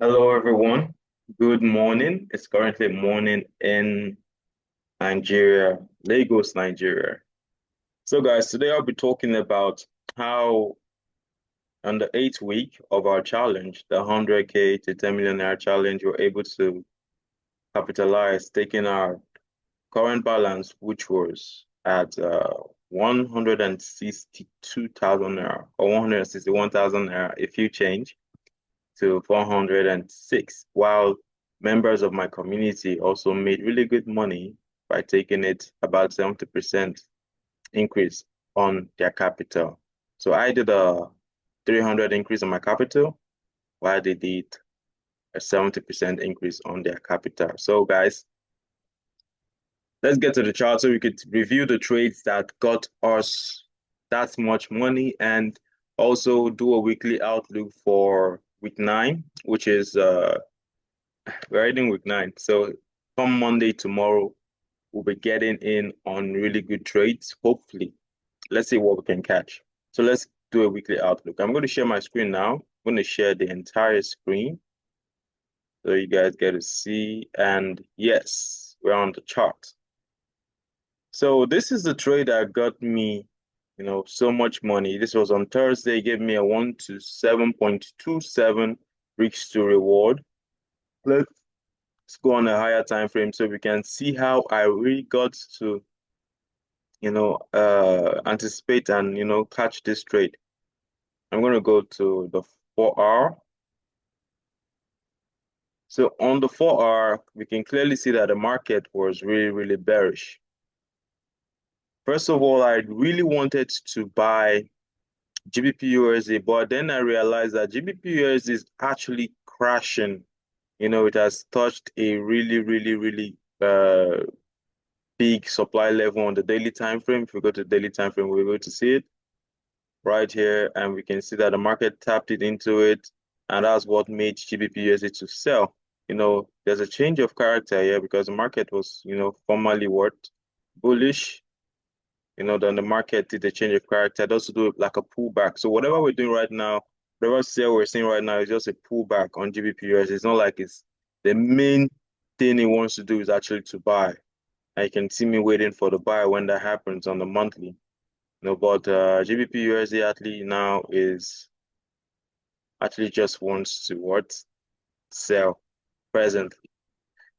Hello, everyone. Good morning. It's currently morning in Nigeria, Lagos, Nigeria. So, guys, today I'll be talking about how on the eighth week of our challenge, the 100K to 10 millionaire challenge, we're able to capitalize, taking our current balance, which was at 162,000 naira or 161,000 naira, if you change, to 406, while members of my community also made really good money by taking it about 70% increase on their capital. So I did a 300 increase on my capital, while they did a 70% increase on their capital. So guys, let's get to the chart so we could review the trades that got us that much money and also do a weekly outlook for week nine, which is we're heading week nine. So come Monday tomorrow, we'll be getting in on really good trades. Hopefully, let's see what we can catch. So let's do a weekly outlook. I'm going to share my screen now. I'm going to share the entire screen so you guys get to see. And yes, we're on the chart. So this is the trade that got me, so much money. This was on Thursday. It gave me a 1 to 7.27 risk to reward. Let's go on a higher time frame so we can see how I really got to, anticipate and, catch this trade. I'm going to go to the 4 hour. So on the 4 hour, we can clearly see that the market was really, really bearish. First of all, I really wanted to buy GBP but then I realized that GBP is actually crashing. It has touched a really, really, really big supply level on the daily time frame. If we go to the daily time frame, we're able to see it right here, and we can see that the market tapped it into it, and that's what made GBP to sell. There's a change of character here because the market was, formerly what bullish. Then the market did a change of character. It does do like a pullback. So whatever we're doing right now, whatever sale we're seeing right now is just a pullback on GBP. It's not like it's the main thing he wants to do is actually to buy. And you can see me waiting for the buy when that happens on the monthly. But GBP USD actually now is actually just wants to what sell presently.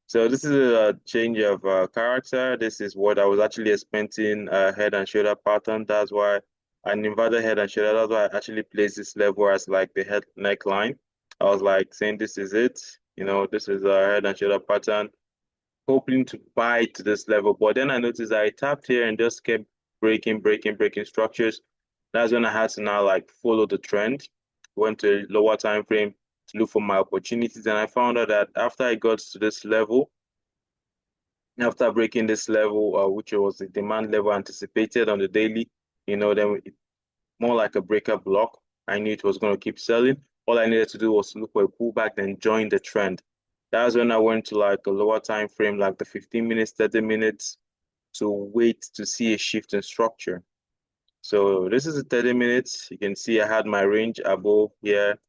So this is a change of character. This is what I was actually expecting head and shoulder pattern. That's why an inverted head and shoulder. That's why I actually placed this level as like the head neckline. I was like saying this is it. This is a head and shoulder pattern, hoping to buy to this level. But then I noticed I tapped here and just kept breaking structures. That's when I had to now like follow the trend. Went to a lower time frame to look for my opportunities, and I found out that after I got to this level, after breaking this level, which was the demand level anticipated on the daily, then it, more like a breaker block. I knew it was going to keep selling. All I needed to do was to look for a pullback, then join the trend. That's when I went to like a lower time frame, like the 15 minutes, 30 minutes, to wait to see a shift in structure. So this is the 30 minutes. You can see I had my range above here.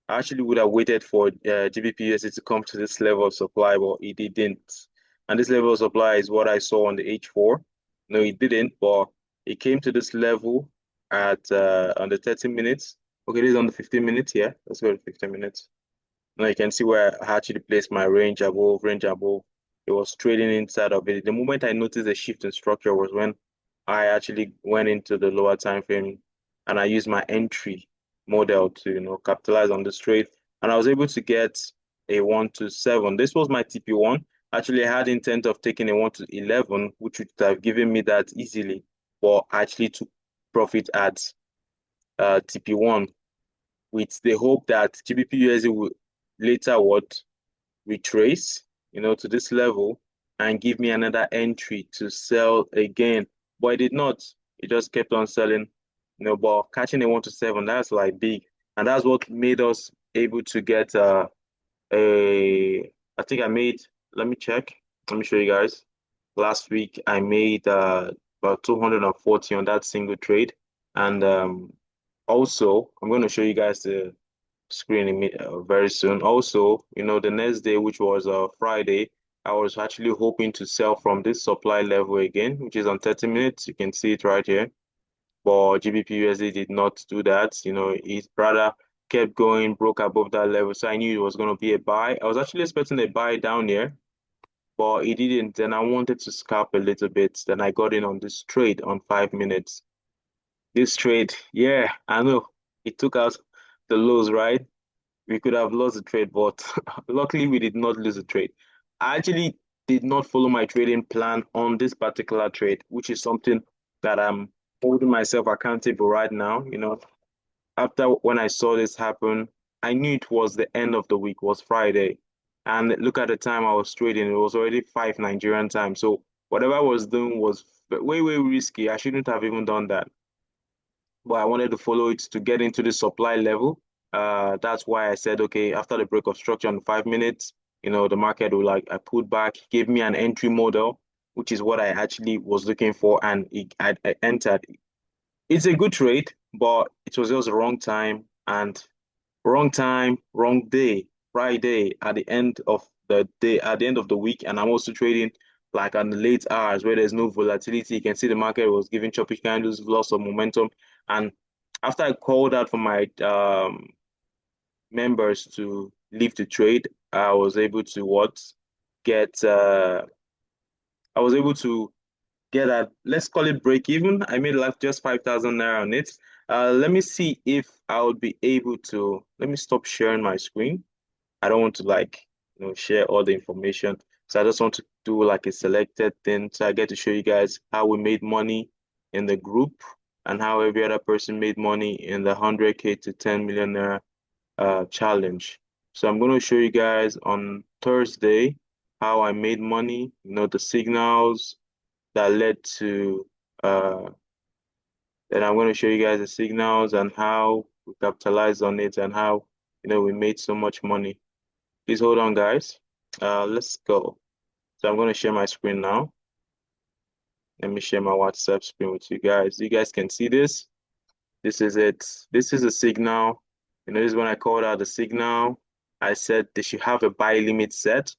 I actually would have waited for GBP to come to this level of supply, but it didn't. And this level of supply is what I saw on the H4. No, it didn't, but it came to this level at on the 30 minutes. Okay, this is on the 15 minutes here. Let's go to 15 minutes. Now you can see where I actually placed my range above, range above. It was trading inside of it. The moment I noticed a shift in structure was when I actually went into the lower time frame and I used my entry model to, capitalize on this trade. And I was able to get a 1 to 7. This was my TP1. Actually, I had intent of taking a 1 to 11, which would have given me that easily, but I actually took profit at TP1 with the hope that GBP will later what retrace, to this level and give me another entry to sell again. But it did not. It just kept on selling, but catching a 1 to 7, that's like big. And that's what made us able to get I think I made, let me check. Let me show you guys. Last week I made about 240 on that single trade. And also I'm going to show you guys screen very soon. Also, the next day, which was Friday, I was actually hoping to sell from this supply level again, which is on 30 minutes. You can see it right here. But GBP did not do that. It rather kept going, broke above that level. So I knew it was going to be a buy. I was actually expecting a buy down here, but it didn't. Then I wanted to scalp a little bit. Then I got in on this trade on 5 minutes. This trade, yeah, I know. It took out the lows, right? We could have lost the trade, but luckily we did not lose the trade. I actually did not follow my trading plan on this particular trade, which is something that I'm holding myself accountable right now. After when I saw this happen, I knew it was the end of the week, was Friday. And look at the time I was trading, it was already 5 Nigerian time. So whatever I was doing was way, way risky. I shouldn't have even done that, but I wanted to follow it to get into the supply level. That's why I said, okay, after the break of structure in 5 minutes, the market will I pulled back, gave me an entry model, which is what I actually was looking for, and I entered. It's a good trade, but it was just the wrong time, wrong day, Friday at the end of the day, at the end of the week, and I'm also trading like on the late hours where there's no volatility. You can see the market was giving choppy candles, loss of momentum, and after I called out for my members to leave the trade, I was able to get I was able to get at, let's call it break even. I made like just 5,000 naira on it. Let me see if I would be able to. Let me stop sharing my screen. I don't want to share all the information. So I just want to do like a selected thing. So I get to show you guys how we made money in the group and how every other person made money in the 100K to 10 million naira challenge. So I'm going to show you guys on Thursday how I made money, the signals that led to uh then I'm going to show you guys the signals and how we capitalized on it and how we made so much money. Please hold on, guys. Let's go. So I'm going to share my screen now. Let me share my WhatsApp screen with you guys. You guys can see this. This is it. This is a signal. This is when I called out the signal. I said they should have a buy limit set.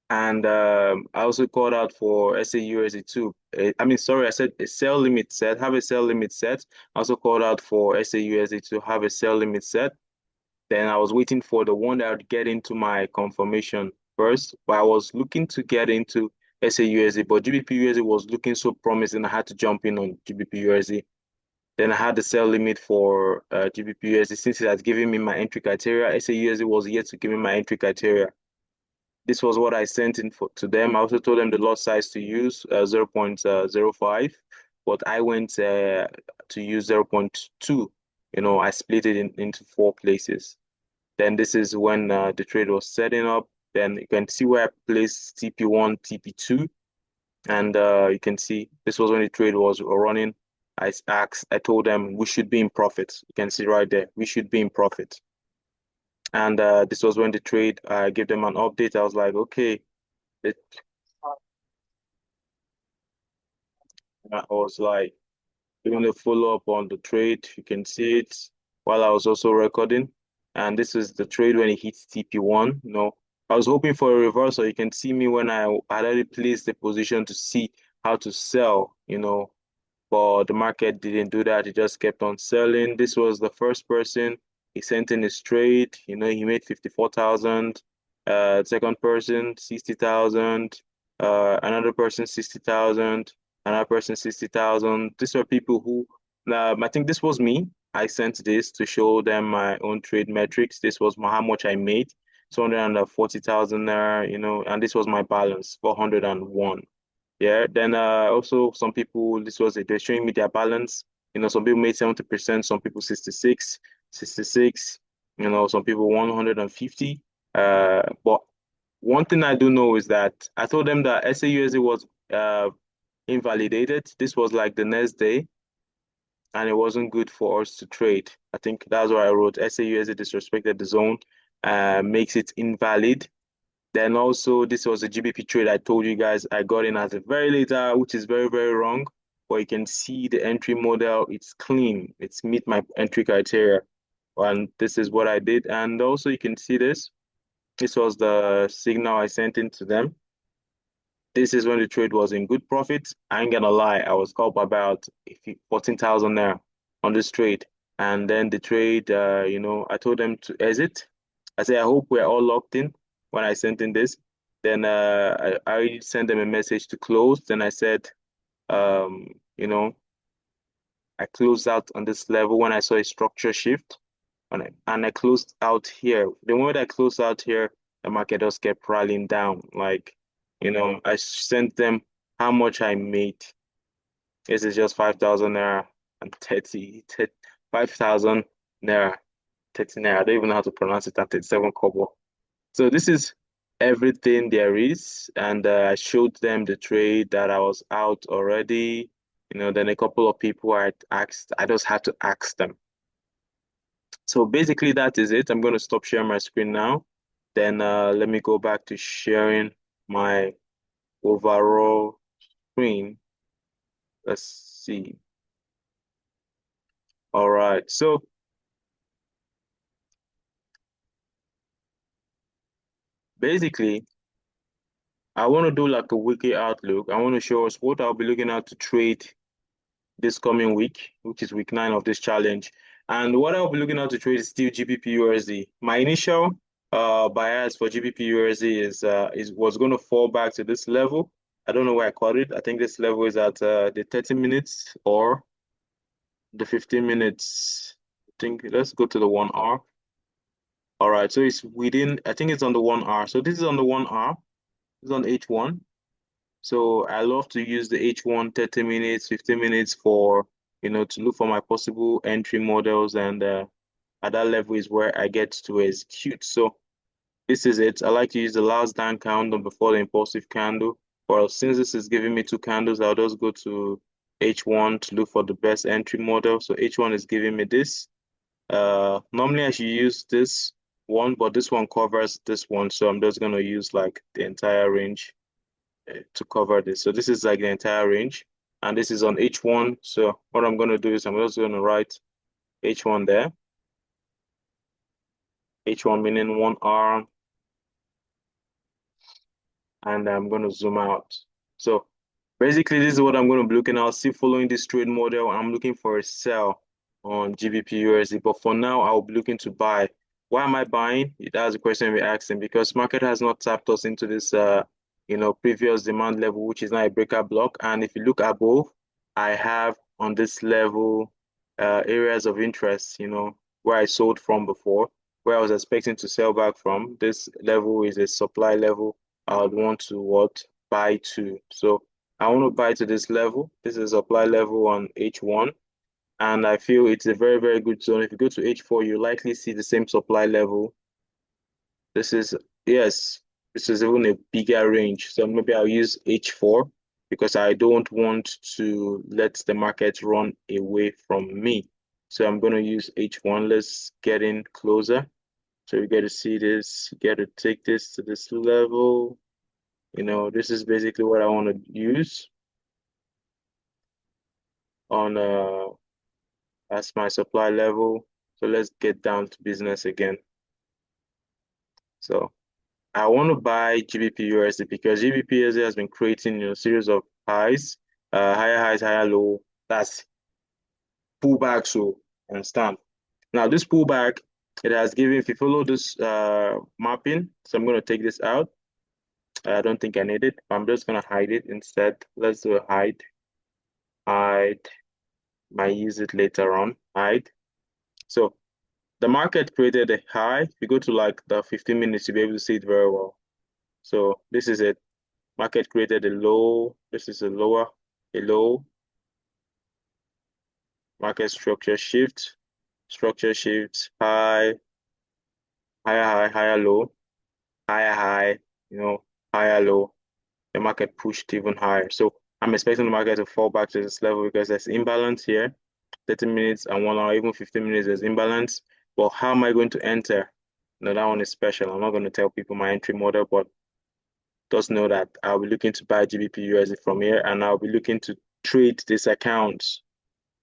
And I also called out for SAUSD2. I mean, sorry, I said a sell limit set, have a sell limit set. I also called out for SAUSD to have a sell limit set. Then I was waiting for the one that would get into my confirmation first, but I was looking to get into SAUSD, but GBP was looking so promising. I had to jump in on GBP. Then I had the sell limit for GBP since it had given me my entry criteria. SAUSD was yet to give me my entry criteria. This was what I sent in to them. I also told them the lot size to use 0.05, but I went to use 0.2. I split it into 4 places. Then this is when the trade was setting up. Then you can see where I placed TP1, TP2, and you can see this was when the trade was running. I told them we should be in profit. You can see right there, we should be in profit. And this was when the trade, I gave them an update. I was like, okay, it, I was like, we're going to follow up on the trade. You can see it while I was also recording. And this is the trade when it hits TP1. I was hoping for a reversal. You can see me when I had already placed the position to see how to sell, but the market didn't do that. It just kept on selling. This was the first person. He sent in his trade. He made 54,000. Second person, 60,000. Another person, 60,000. Another person, 60,000. These were people who, I think this was me. I sent this to show them my own trade metrics. This was how much I made, 240,000 there, and this was my balance, 401. Yeah, then also some people, this was it, they're showing me their balance. Some people made 70%, some people 66, 66, some people 150. But one thing I do know is that I told them that SAUSD was invalidated. This was like the next day, and it wasn't good for us to trade. I think that's why I wrote SAUSD disrespected the zone, makes it invalid. Then also, this was a GBP trade I told you guys I got in at a very late hour, which is very, very wrong. But you can see the entry model, it's clean. It's meet my entry criteria. And this is what I did. And also you can see this. This was the signal I sent into them. This is when the trade was in good profit. I ain't gonna lie, I was up about 14,000 there on this trade. And then the trade, I told them to exit. I said, I hope we're all locked in when I sent in this. Then I sent them a message to close. Then I said, um, you know, I closed out on this level when I saw a structure shift. And I closed out here. The moment I closed out here, the market just kept rallying down. Like, I sent them how much I made. This is just 5,000 naira and 5,000 naira, 30 naira. I don't even know how to pronounce it, and 37 kobo. So this is everything there is. And I showed them the trade that I was out already. Then a couple of people I just had to ask them. So basically that is it. I'm going to stop sharing my screen now. Then let me go back to sharing my overall screen. Let's see. All right. So basically, I want to do like a weekly outlook. I want to show us what I'll be looking at to trade this coming week, which is week 9 of this challenge. And what I'll be looking at to trade is still GBP USD. My initial bias for GBP USD is was going to fall back to this level. I don't know where I caught it. I think this level is at the 30 minutes or the 15 minutes. I think let's go to the 1 hour. All right, so it's within, I think it's on the 1 hour. So this is on the 1 hour. It's on H1. So I love to use the H1 30 minutes, 15 minutes for, to look for my possible entry models. And at that level is where I get to execute. So this is it. I like to use the last down candle before the impulsive candle. Well, since this is giving me two candles, I'll just go to H1 to look for the best entry model. So H1 is giving me this. Normally I should use this one, but this one covers this one. So I'm just going to use like the entire range to cover this. So this is like the entire range, and this is on H1. So what I'm going to do is I'm just going to write H1 there. H1 meaning 1 hour, and I'm going to zoom out. So basically, this is what I'm going to be looking at. Still following this trade model, I'm looking for a sell on GBP USD, but for now, I'll be looking to buy. Why am I buying? That's the question we're asking, because market has not tapped us into this, previous demand level, which is now a breaker block. And if you look above, I have on this level areas of interest, where I sold from before, where I was expecting to sell back from. This level is a supply level. I would want to what? Buy to. So I want to buy to this level. This is supply level on H1. And I feel it's a very, very good zone. If you go to H4, you likely see the same supply level. This is, yes, this is even a bigger range. So maybe I'll use H4 because I don't want to let the market run away from me. So I'm going to use H1. Let's get in closer. So we get to see this, get to take this to this level. This is basically what I want to use on as my supply level. So let's get down to business again. So I want to buy GBP USD because GBP USD has been creating a series of highs, higher highs, higher low. That's pullback, so understand. Now this pullback, it has given, if you follow this mapping, so I'm going to take this out. I don't think I need it. I'm just going to hide it instead. Let's do a hide. Hide. Might use it later on. Hide. So the market created a high. If you go to like the 15 minutes, you'll be able to see it very well. So this is it. Market created a low. This is a low. Market structure shift, high, higher high, higher low, higher high, higher low. The market pushed even higher. So I'm expecting the market to fall back to this level because there's imbalance here. 30 minutes and 1 hour, even 15 minutes, there's imbalance. But how am I going to enter? No, that one is special. I'm not going to tell people my entry model, but just know that I'll be looking to buy GBP USD from here, and I'll be looking to trade this account,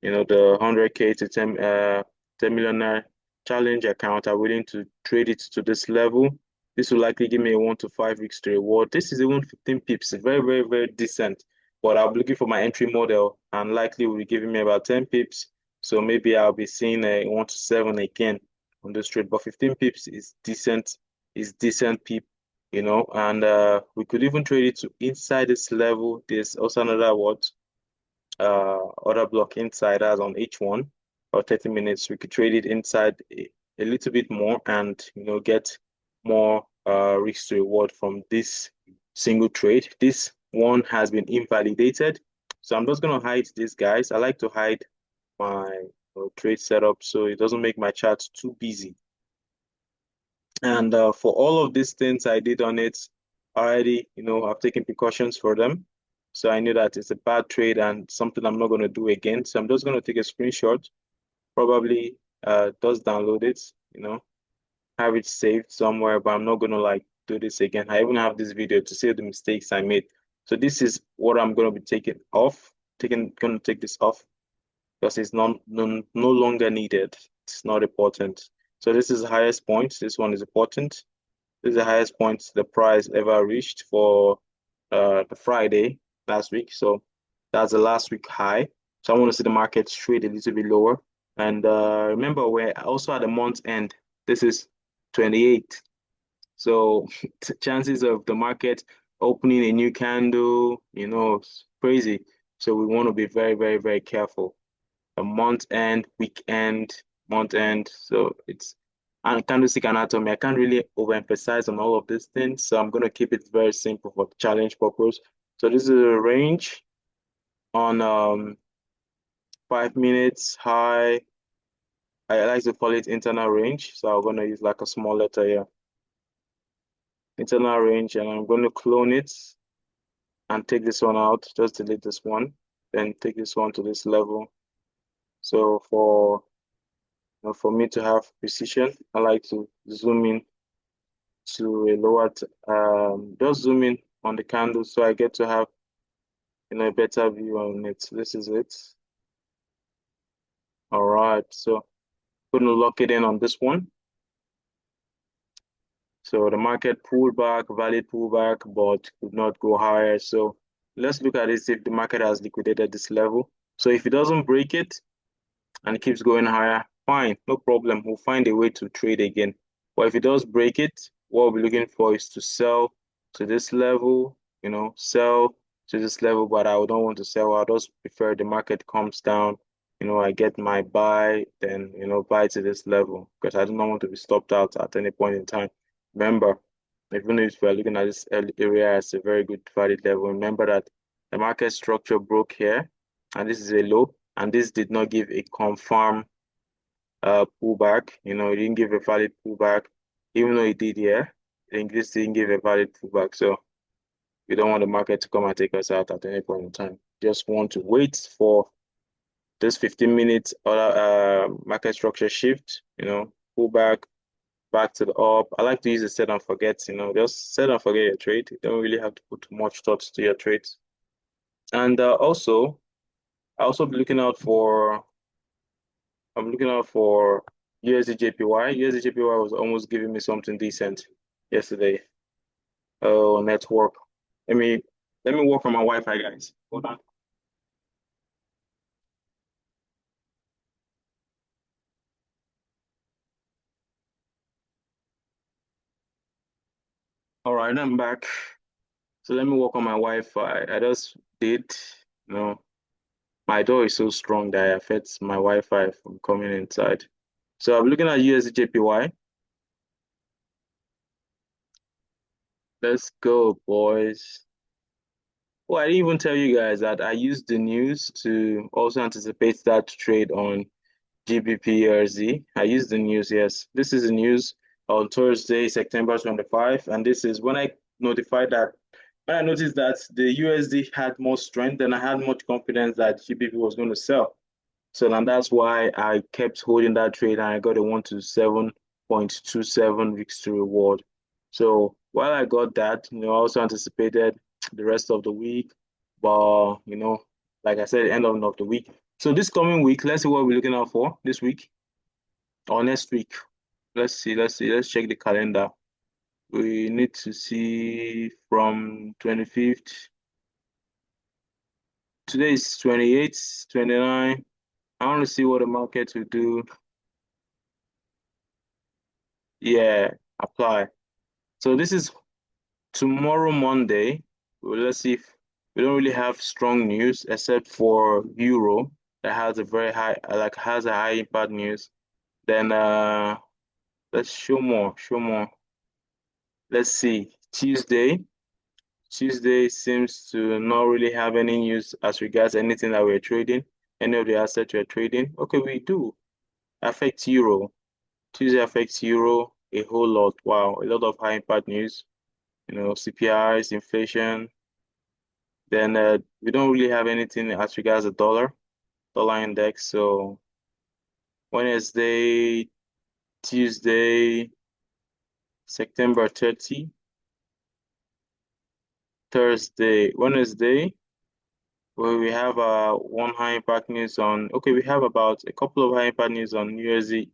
the 100K to 10 millionaire challenge account are willing to trade it to this level, this will likely give me a 1 to 5 weeks to reward. This is even 15 pips, very, very, very decent. But I'll be looking for my entry model and likely will be giving me about 10 pips. So maybe I'll be seeing a 1 to 7 again on this trade. But 15 pips is decent pip, and we could even trade it to inside this level. There's also another other block inside as on H1 or 30 minutes. We could trade it inside a little bit more and get more risk to reward from this single trade. This one has been invalidated. So I'm just gonna hide these guys. I like to hide my trade setup so it doesn't make my chart too busy. And for all of these things I did on it already, I've taken precautions for them. So I knew that it's a bad trade and something I'm not going to do again. So I'm just going to take a screenshot, probably just download it, have it saved somewhere, but I'm not going to like do this again. I even have this video to see the mistakes I made. So this is what I'm going to be taking off, going to take this off because it's no longer needed. It's not important. So this is the highest point. This one is important. This is the highest point the price ever reached for the Friday last week. So that's the last week high. So I want to see the market trade a little bit lower. And remember, we're also at the month end. This is 28. So chances of the market opening a new candle, it's crazy. So we want to be very, very, very careful. A month end, weekend, month end. So it's and candlestick anatomy. I can't really overemphasize on all of these things. So I'm going to keep it very simple for the challenge purpose. So this is a range on 5 minutes high. I like to call it internal range. So I'm going to use like a small letter here. Internal range, and I'm going to clone it and take this one out. Just delete this one, then take this one to this level. So for me to have precision, I like to zoom in to a lower, just zoom in on the candle so I get to have a better view on it. This is it. All right, so going to lock it in on this one. So the market pulled back, valid pullback, but could not go higher. So let's look at this if the market has liquidated this level. So if it doesn't break it and it keeps going higher, fine, no problem. We'll find a way to trade again. But if it does break it, what we're looking for is to sell to this level, sell to this level, but I don't want to sell. I just prefer the market comes down, I get my buy, then, buy to this level because I do not want to be stopped out at any point in time. Remember, even if we're looking at this area as a very good valid level, remember that the market structure broke here, and this is a low, and this did not give a confirm pullback. It didn't give a valid pullback, even though it did here. This didn't give a valid pullback, so we don't want the market to come and take us out at any point in time. Just want to wait for this 15 minutes market structure shift, pullback back to the up. I like to use the set and forget, just set and forget your trade. You don't really have to put much thought to your trades. And also, I also be looking out for I'm looking out for USD JPY. USD JPY was almost giving me something decent yesterday. Oh, network. Let me work on my Wi-Fi, guys. Hold on. All right, I'm back. So let me work on my Wi-Fi. I just did, my door is so strong that it affects my Wi-Fi from coming inside. So I'm looking at USD JPY. Let's go, boys. Oh, I didn't even tell you guys that I used the news to also anticipate that trade on GBPRZ. I used the news, yes. This is the news on Thursday, September 25. And this is when I notified that, when I noticed that the USD had more strength and I had much confidence that GBP was going to sell. So then that's why I kept holding that trade and I got a 1 to 7.27 weeks to reward. So while I got that, I also anticipated the rest of the week, but like I said, end of the week. So this coming week, let's see what we're looking out for this week. or next week. Let's check the calendar. We need to see from 25th. Today is 28th, 29. I want to see what the market will do. Yeah, apply. So this is tomorrow, Monday. Well, let's see if we don't really have strong news except for Euro that has a very high, like has a high impact news. Then let's show more. Let's see. Tuesday seems to not really have any news as regards anything that we're trading, any of the assets we're trading. Okay, we do. Affects Euro. Tuesday affects Euro a whole lot. Wow, a lot of high impact news. CPIs, inflation. Then we don't really have anything as regards the dollar index. So Wednesday, Tuesday, September 30, Thursday, Wednesday, where we have one high impact news on. Okay, we have about a couple of high impact news on USD,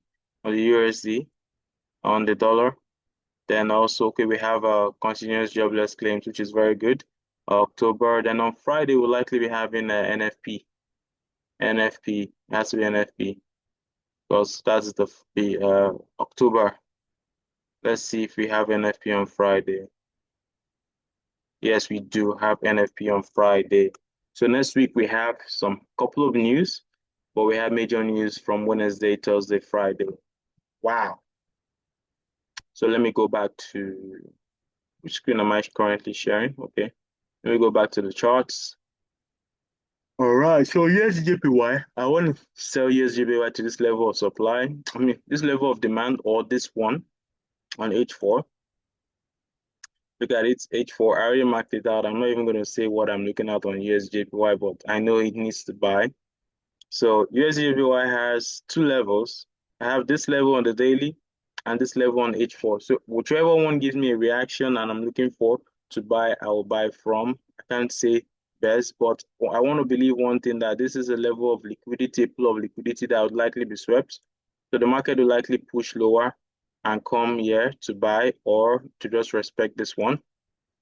on the USD, on the dollar. Then also, okay, we have continuous jobless claims, which is very good. October. Then on Friday, we'll likely be having NFP. NFP, it has to be NFP because that's the October. Let's see if we have NFP on Friday. Yes, we do have NFP on Friday. So next week we have some couple of news, but we have major news from Wednesday, Thursday, Friday. Wow. So let me go back to which screen am I currently sharing? Okay. Let me go back to the charts. All right, so here's JPY. I want to sell JPY to this level of supply. I mean, this level of demand or this one on H4. Look at it, H4. I already marked it out. I'm not even going to say what I'm looking at on USJPY, but I know it needs to buy. So USJPY has two levels. I have this level on the daily and this level on H4. So whichever one gives me a reaction and I'm looking for to buy, I will buy from. I can't say best, but I want to believe one thing that this is a level of liquidity, a pool of liquidity that would likely be swept. So the market will likely push lower and come here to buy or to just respect this one.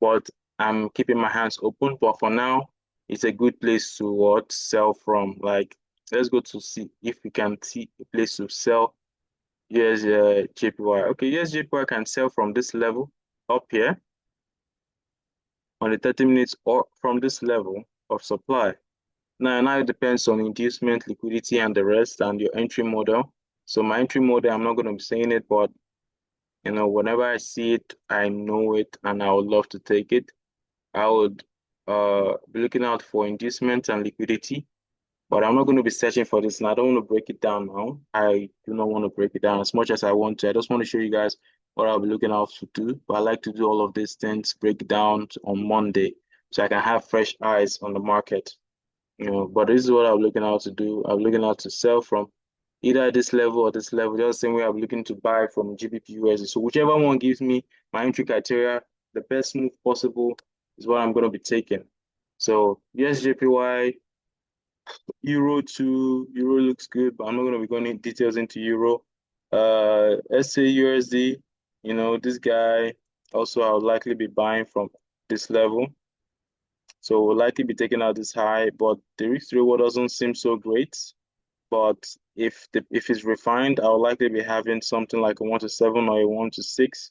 But I'm keeping my hands open. But for now, it's a good place to what sell from. Like, let's go to see if we can see a place to sell. Yes, JPY. Okay, yes, JPY can sell from this level up here on the 30 minutes or from this level of supply. Now it depends on inducement, liquidity, and the rest, and your entry model. So my entry model, I'm not going to be saying it, but whenever I see it, I know it, and I would love to take it. I would be looking out for inducement and liquidity, but I'm not going to be searching for this, and I don't want to break it down now. I do not want to break it down as much as I want to. I just want to show you guys what I'll be looking out to do. But I like to do all of these things, break it down on Monday, so I can have fresh eyes on the market. But this is what I'm looking out to do. I'm looking out to sell from either this level or this level, just the same way I'm looking to buy from GBP USD. So whichever one gives me my entry criteria, the best move possible is what I'm going to be taking. So yes, JPY, Euro 2, Euro looks good, but I'm not going to be going in details into Euro. SA USD, this guy also I would likely be buying from this level. So we'll likely be taking out this high, but the risk reward doesn't seem so great. But if it's refined, I'll likely be having something like a 1 to 7 or a 1 to 6,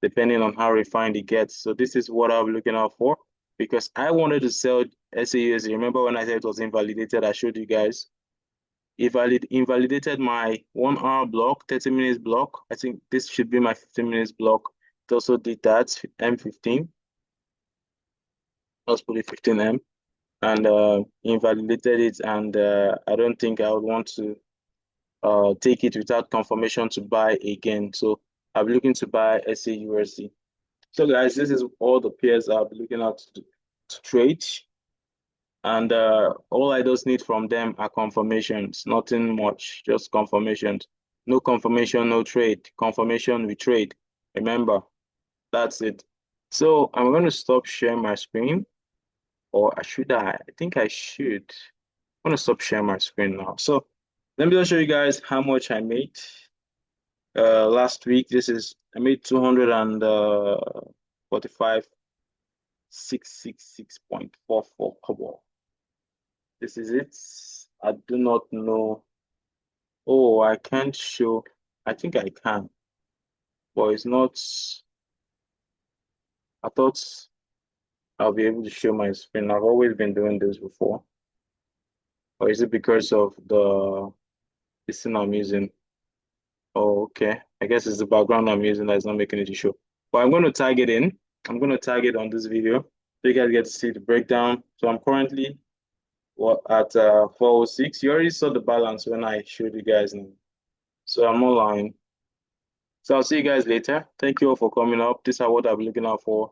depending on how refined it gets. So this is what I'm looking out for because I wanted to sell SAUSD. Remember when I said it was invalidated, I showed you guys. Invalidated my 1 hour block, 30 minutes block. I think this should be my 15 minutes block. It also did that, M15. Let's put it 15M. And invalidated it, and I don't think I would want to take it without confirmation to buy again. So I'm looking to buy SAUSD. So guys, this is all the pairs I'll be looking at to trade. And all I just need from them are confirmations, nothing much, just confirmations. No confirmation, no trade. Confirmation, we trade. Remember, that's it. So I'm going to stop sharing my screen, or should I? I think I should. I'm going to stop sharing my screen now. So let me just show you guys how much I made. last week. This is I made 245 666.44 kobo. This is it. I do not know. Oh, I can't show. I think I can, but it's not. I thought I'll be able to show my screen. I've always been doing this before. Or is it because of the thing I'm using? Oh, okay. I guess it's the background I'm using that's not making it to show. But I'm going to tag it in. I'm going to tag it on this video so you guys get to see the breakdown. So I'm currently at 406. You already saw the balance when I showed you guys now. So I'm online. So I'll see you guys later. Thank you all for coming up. These are what I'm looking out for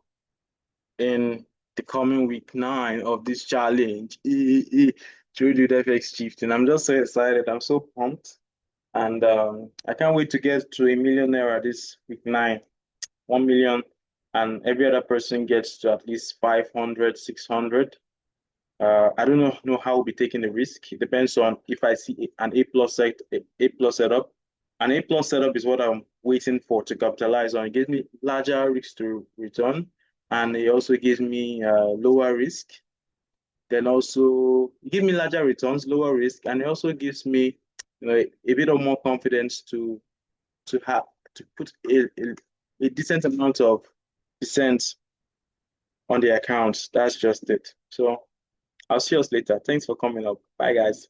in the coming week 9 of this challenge. Trade with FX Chieftain. I'm just so excited. I'm so pumped. And I can't wait to get to a millionaire this week 9, 1 million. And every other person gets to at least 500, 600. I don't know how we'll be taking the risk. It depends on if I see an A plus setup. An A plus setup is what I'm waiting for to capitalize on. It gives me larger risk to return, and it also gives me lower risk. Then also it gives me larger returns, lower risk, and it also gives me a bit of more confidence to have to put a decent amount of percent on the account. That's just it. So I'll see us later. Thanks for coming up. Bye, guys.